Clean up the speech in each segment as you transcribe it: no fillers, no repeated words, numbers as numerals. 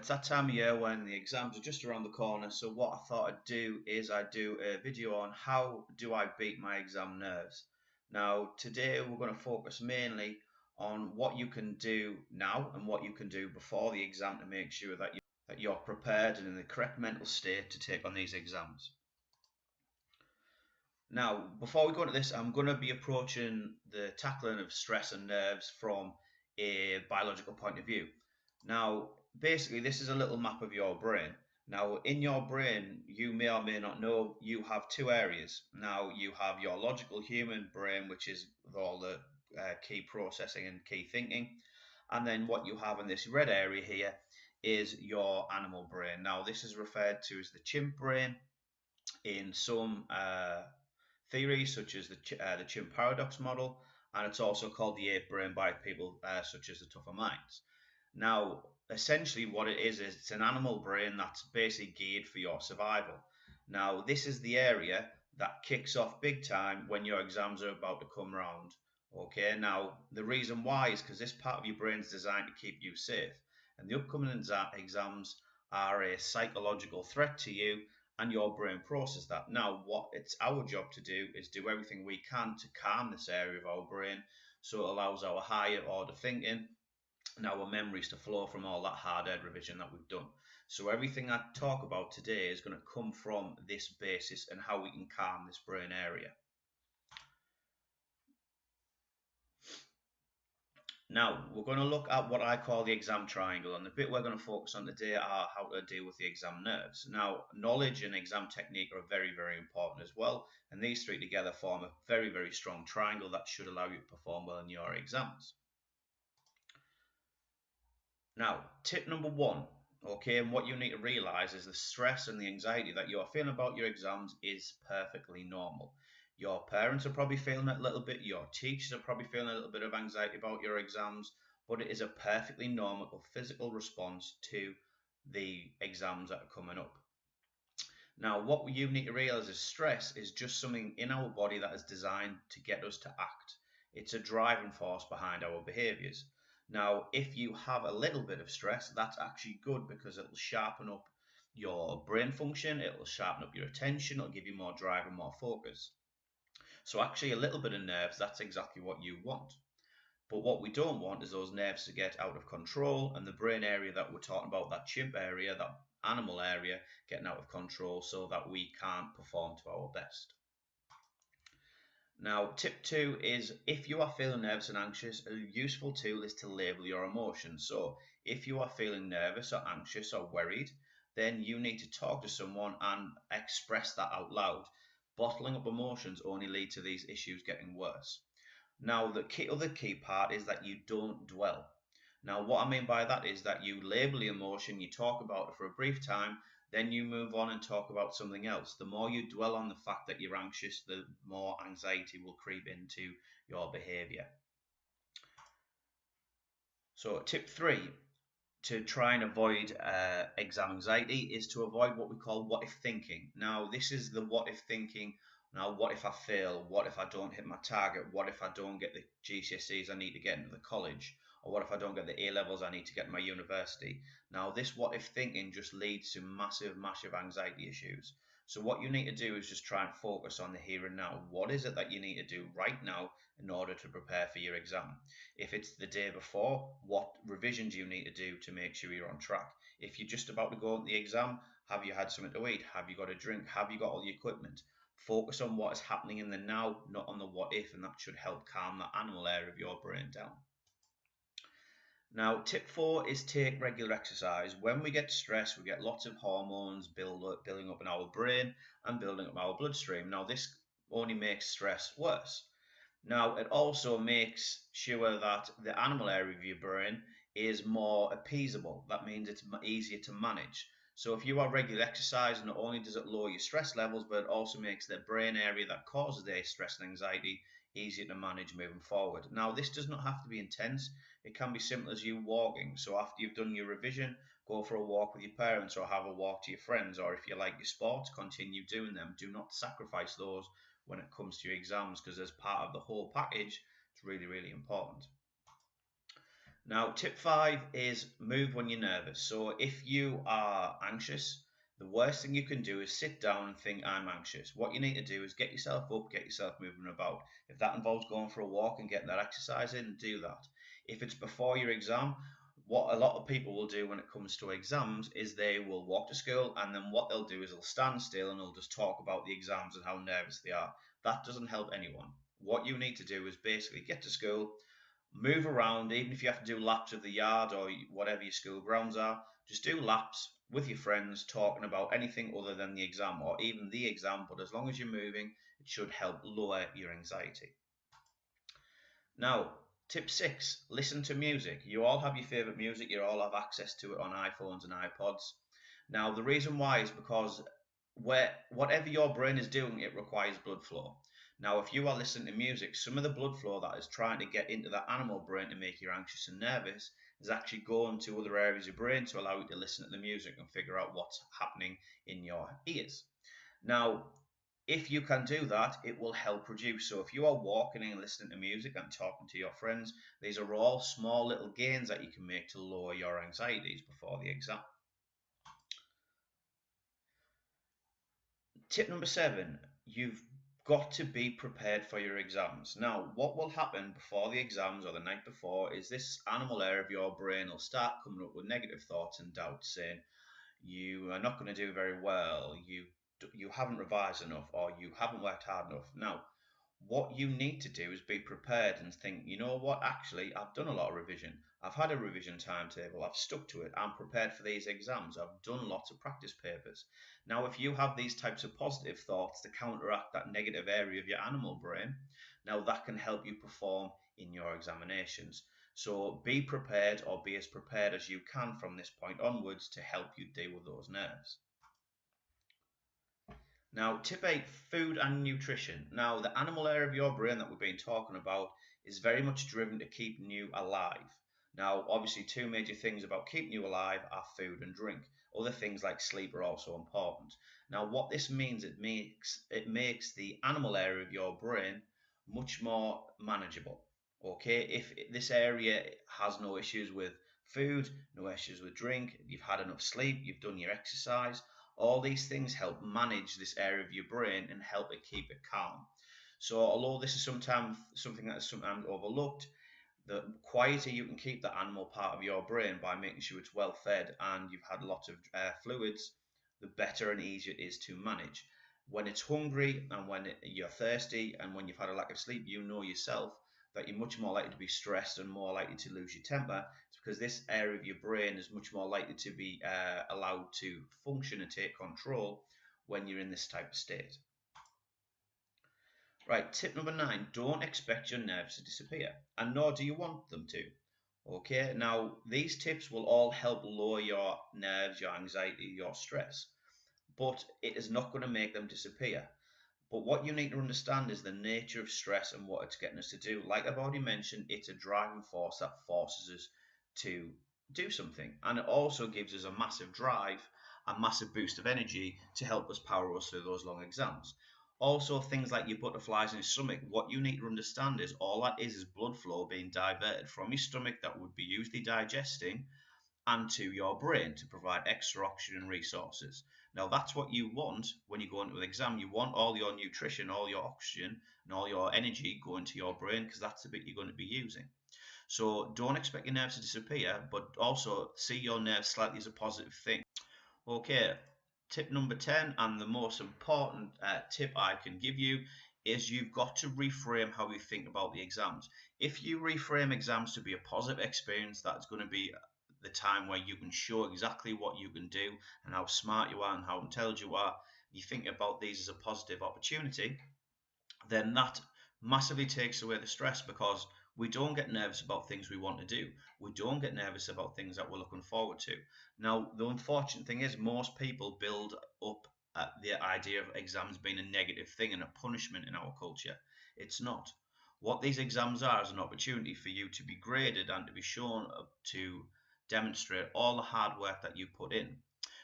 it's that time of year when the exams are just around the corner. So what I thought I'd do is I'd do a video on how do I beat my exam nerves. Now today we're going to focus mainly on what you can do now and what you can do before the exam to make sure that you're prepared and in the correct mental state to take on these exams. Now, before we go into this, I'm going to be approaching the tackling of stress and nerves from a biological point of view. Now, basically, this is a little map of your brain. Now, in your brain, you may or may not know you have two areas. Now, you have your logical human brain, which is with all the key processing and key thinking. And then what you have in this red area here is your animal brain. Now, this is referred to as the chimp brain in some theories, such as the chimp paradox model, and it's also called the ape brain by people such as the tougher minds. Now, essentially what it is it's an animal brain that's basically geared for your survival. Now, this is the area that kicks off big time when your exams are about to come round. Okay, now the reason why is because this part of your brain is designed to keep you safe, and the upcoming exams are a psychological threat to you, and your brain process that. Now, what it's our job to do is do everything we can to calm this area of our brain so it allows our higher order thinking and our memories to flow from all that hard-earned revision that we've done. So everything I talk about today is going to come from this basis and how we can calm this brain area. Now, we're going to look at what I call the exam triangle, and the bit we're going to focus on today are how to deal with the exam nerves. Now, knowledge and exam technique are very, very important as well, and these three together form a very, very strong triangle that should allow you to perform well in your exams. Now, tip number one, okay, and what you need to realize is the stress and the anxiety that you're feeling about your exams is perfectly normal. Your parents are probably feeling it a little bit, your teachers are probably feeling a little bit of anxiety about your exams, but it is a perfectly normal physical response to the exams that are coming up. Now, what you need to realize is stress is just something in our body that is designed to get us to act. It's a driving force behind our behaviors. Now, if you have a little bit of stress, that's actually good because it'll sharpen up your brain function, it'll sharpen up your attention, it'll give you more drive and more focus. So actually a little bit of nerves, that's exactly what you want. But what we don't want is those nerves to get out of control and the brain area that we're talking about, that chimp area, that animal area, getting out of control so that we can't perform to our best. Now, tip two is if you are feeling nervous and anxious, a useful tool is to label your emotions. So if you are feeling nervous or anxious or worried, then you need to talk to someone and express that out loud. Bottling up emotions only lead to these issues getting worse. Now, the other key part is that you don't dwell. Now, what I mean by that is that you label the emotion, you talk about it for a brief time, then you move on and talk about something else. The more you dwell on the fact that you're anxious, the more anxiety will creep into your behavior. So, tip three, to try and avoid exam anxiety is to avoid what we call what if thinking. Now, this is the what if thinking. Now, what if I fail? What if I don't hit my target? What if I don't get the GCSEs I need to get into the college? Or what if I don't get the A levels I need to get to my university? Now, this what if thinking just leads to massive, massive anxiety issues. So what you need to do is just try and focus on the here and now. What is it that you need to do right now in order to prepare for your exam? If it's the day before, what revision do you need to do to make sure you're on track? If you're just about to go into the exam, have you had something to eat? Have you got a drink? Have you got all the equipment? Focus on what is happening in the now, not on the what if, and that should help calm that animal area of your brain down. Now, tip four is take regular exercise. When we get stressed, we get lots of hormones building up in our brain and building up our bloodstream. Now, this only makes stress worse. Now, it also makes sure that the animal area of your brain is more appeasable. That means it's easier to manage. So if you are regular exercise, not only does it lower your stress levels, but it also makes the brain area that causes the stress and anxiety easier to manage moving forward. Now, this does not have to be intense. It can be simple as you walking. So after you've done your revision, go for a walk with your parents or have a walk to your friends. Or if you like your sports, continue doing them. Do not sacrifice those when it comes to your exams, because as part of the whole package, it's really, really important. Now, tip five is move when you're nervous. So, if you are anxious, the worst thing you can do is sit down and think, I'm anxious. What you need to do is get yourself up, get yourself moving about. If that involves going for a walk and getting that exercise in, do that. If it's before your exam, what a lot of people will do when it comes to exams is they will walk to school, and then what they'll do is they'll stand still and they'll just talk about the exams and how nervous they are. That doesn't help anyone. What you need to do is basically get to school, move around, even if you have to do laps of the yard or whatever your school grounds are. Just do laps with your friends, talking about anything other than the exam or even the exam. But as long as you're moving, it should help lower your anxiety. Now, tip six, listen to music. You all have your favorite music, you all have access to it on iPhones and iPods. Now, the reason why is because whatever your brain is doing, it requires blood flow. Now, if you are listening to music, some of the blood flow that is trying to get into that animal brain to make you anxious and nervous is actually going to other areas of your brain to allow you to listen to the music and figure out what's happening in your ears. Now, if you can do that, it will help reduce. So if you are walking and listening to music and talking to your friends, these are all small little gains that you can make to lower your anxieties before the exam. Tip number seven, you've got to be prepared for your exams. Now, what will happen before the exams or the night before is this animal area of your brain will start coming up with negative thoughts and doubts, saying you are not going to do very well, you haven't revised enough, or you haven't worked hard enough. Now, what you need to do is be prepared and think, you know what, actually, I've done a lot of revision. I've had a revision timetable, I've stuck to it, I'm prepared for these exams, I've done lots of practice papers. Now, if you have these types of positive thoughts to counteract that negative area of your animal brain, now that can help you perform in your examinations. So be prepared, or be as prepared as you can from this point onwards to help you deal with those nerves. Now, tip eight, food and nutrition. Now, the animal area of your brain that we've been talking about is very much driven to keeping you alive. Now, obviously, two major things about keeping you alive are food and drink. Other things like sleep are also important. Now, what this means, it makes the animal area of your brain much more manageable. Okay, if this area has no issues with food, no issues with drink, you've had enough sleep, you've done your exercise, all these things help manage this area of your brain and help it keep it calm. So although this is sometimes something that is sometimes overlooked, the quieter you can keep the animal part of your brain by making sure it's well fed and you've had lots of fluids, the better and easier it is to manage. When it's hungry and when you're thirsty and when you've had a lack of sleep, you know yourself that you're much more likely to be stressed and more likely to lose your temper. It's because this area of your brain is much more likely to be allowed to function and take control when you're in this type of state. Right, tip number nine, don't expect your nerves to disappear, and nor do you want them to. Okay, now these tips will all help lower your nerves, your anxiety, your stress, but it is not going to make them disappear. But what you need to understand is the nature of stress and what it's getting us to do. Like I've already mentioned, it's a driving force that forces us to do something. And it also gives us a massive drive, a massive boost of energy to help us power us through those long exams. Also, things like your butterflies in your stomach, what you need to understand is all that is blood flow being diverted from your stomach that would be usually digesting and to your brain to provide extra oxygen resources. Now, that's what you want when you go into an exam. You want all your nutrition, all your oxygen, and all your energy going to your brain because that's the bit you're going to be using. So don't expect your nerves to disappear, but also see your nerves slightly as a positive thing. Okay, tip number 10, and the most important tip I can give you is you've got to reframe how you think about the exams. If you reframe exams to be a positive experience, that's going to be the time where you can show exactly what you can do and how smart you are and how intelligent you are. You think about these as a positive opportunity, then that massively takes away the stress because we don't get nervous about things we want to do. We don't get nervous about things that we're looking forward to. Now, the unfortunate thing is most people build up the idea of exams being a negative thing and a punishment in our culture. It's not. What these exams are is an opportunity for you to be graded and to be shown to demonstrate all the hard work that you put in.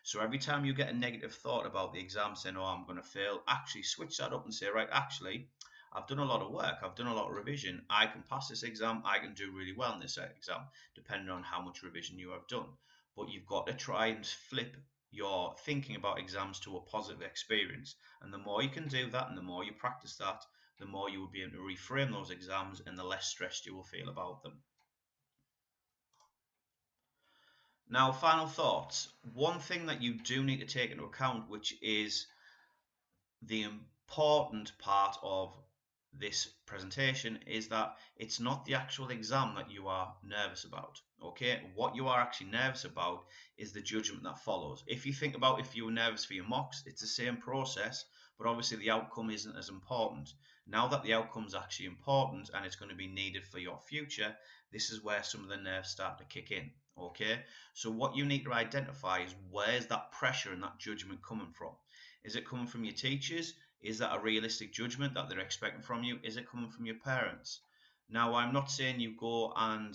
So every time you get a negative thought about the exam saying, oh, I'm going to fail, actually switch that up and say, right, actually, I've done a lot of work, I've done a lot of revision, I can pass this exam, I can do really well in this exam, depending on how much revision you have done. But you've got to try and flip your thinking about exams to a positive experience. And the more you can do that and the more you practice that, the more you will be able to reframe those exams and the less stressed you will feel about them. Now, final thoughts. One thing that you do need to take into account, which is the important part of this presentation, is that it's not the actual exam that you are nervous about. Okay, what you are actually nervous about is the judgment that follows. If you think about if you were nervous for your mocks, it's the same process, but obviously the outcome isn't as important. Now that the outcome is actually important and it's going to be needed for your future, this is where some of the nerves start to kick in. Okay, so what you need to identify is where's that pressure and that judgment coming from. Is it coming from your teachers? Is that a realistic judgment that they're expecting from you? Is it coming from your parents? Now, I'm not saying you go and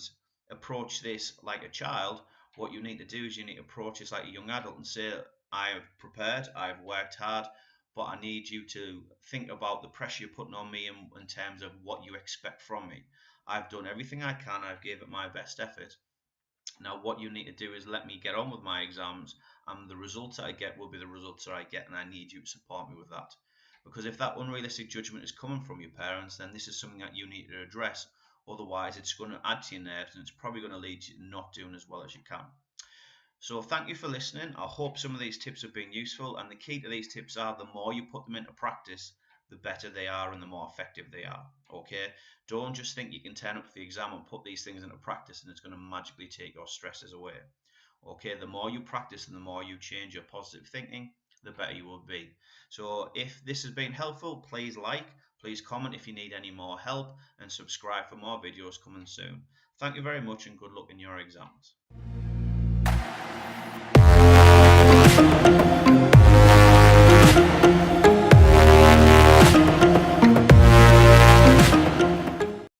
approach this like a child. What you need to do is you need to approach this like a young adult and say, I've prepared, I've worked hard, but I need you to think about the pressure you're putting on me in terms of what you expect from me. I've done everything I can, I've given it my best effort. Now, what you need to do is let me get on with my exams, and the results I get will be the results that I get, and I need you to support me with that. Because if that unrealistic judgment is coming from your parents, then this is something that you need to address. Otherwise, it's going to add to your nerves, and it's probably going to lead you to not doing as well as you can. So thank you for listening. I hope some of these tips have been useful, and the key to these tips are the more you put them into practice, the better they are and the more effective they are. Okay, don't just think you can turn up for the exam and put these things into practice and it's going to magically take your stresses away. Okay, the more you practice and the more you change your positive thinking, the better you will be. So if this has been helpful, please like, please comment if you need any more help, and subscribe for more videos coming soon. Thank you very much and good luck in your exams.